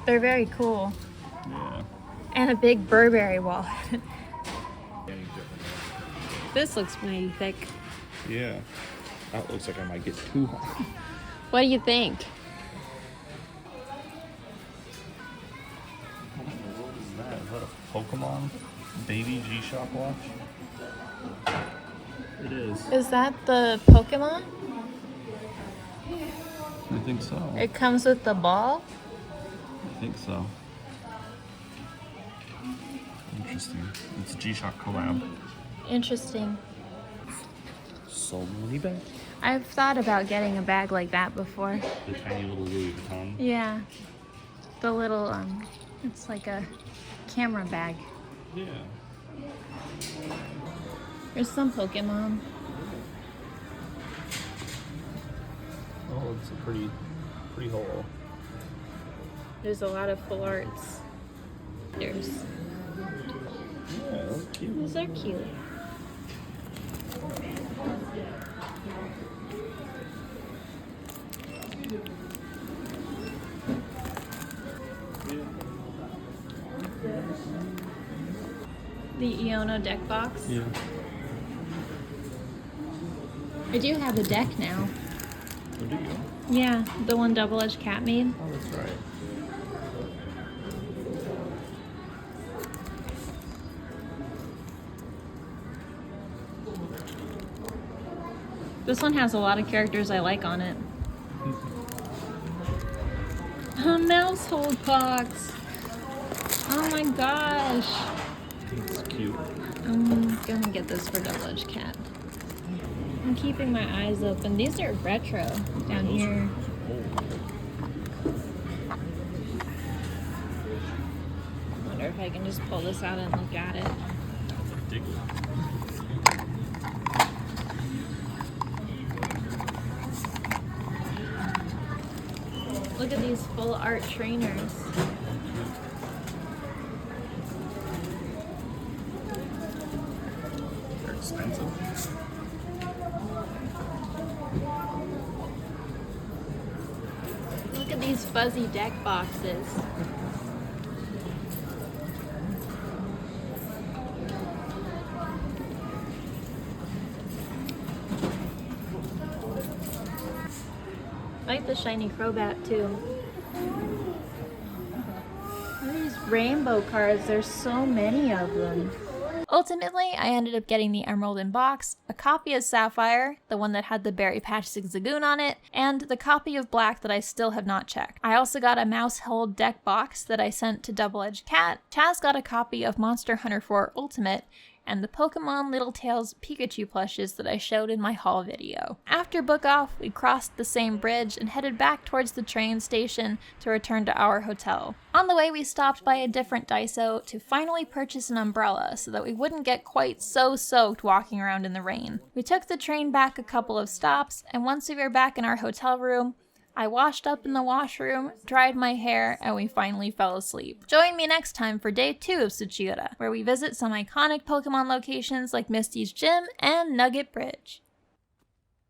They're very cool. Yeah. And a big Burberry wallet. Any different. This looks mighty thick. Yeah. That looks like I might get too hot. What do you think? What is that? Is that a Pokemon baby G-Shock watch? It is. Is that the Pokemon? I think so. It comes with the ball? I think so. Interesting. It's a G-Shock collab. Interesting. So many bags. I've thought about getting a bag like that before. The tiny little Louis Vuitton. Yeah. The little, it's like a camera bag. Yeah. There's some Pokemon. Oh, it's a pretty hole. There's a lot of full arts. There's. Yeah, that's cute. These are cute. The Iono deck box. Yeah. I do have a deck now. Oh, do you? Yeah, the one double-edged cat made. Oh, that's right. This one has a lot of characters I like on it. A mouse hold box. Oh my gosh. It's cute. I'm gonna get this for double-edged cat. I'm keeping my eyes open. These are retro down Those here. are old. I wonder if I can just pull this out and look at it. That's a digger. Look at these full art trainers. They're expensive. Look at these fuzzy deck boxes. I like the shiny Crobat too. Look at these rainbow cards, there's so many of them. Ultimately, I ended up getting the Emerald in box, a copy of Sapphire, the one that had the Berry Patch Zigzagoon on it, and the copy of Black that I still have not checked. I also got a Mouse Hold deck box that I sent to Double Edged Cat. Chaz got a copy of Monster Hunter 4 Ultimate, and the Pokemon Little Tails Pikachu plushes that I showed in my haul video. After book off, we crossed the same bridge and headed back towards the train station to return to our hotel. On the way, we stopped by a different Daiso to finally purchase an umbrella so that we wouldn't get quite so soaked walking around in the rain. We took the train back a couple of stops, and once we were back in our hotel room, I washed up in the washroom, dried my hair, and we finally fell asleep. Join me next time for day 2 of Tsuchiura, where we visit some iconic Pokemon locations like Misty's Gym and Nugget Bridge.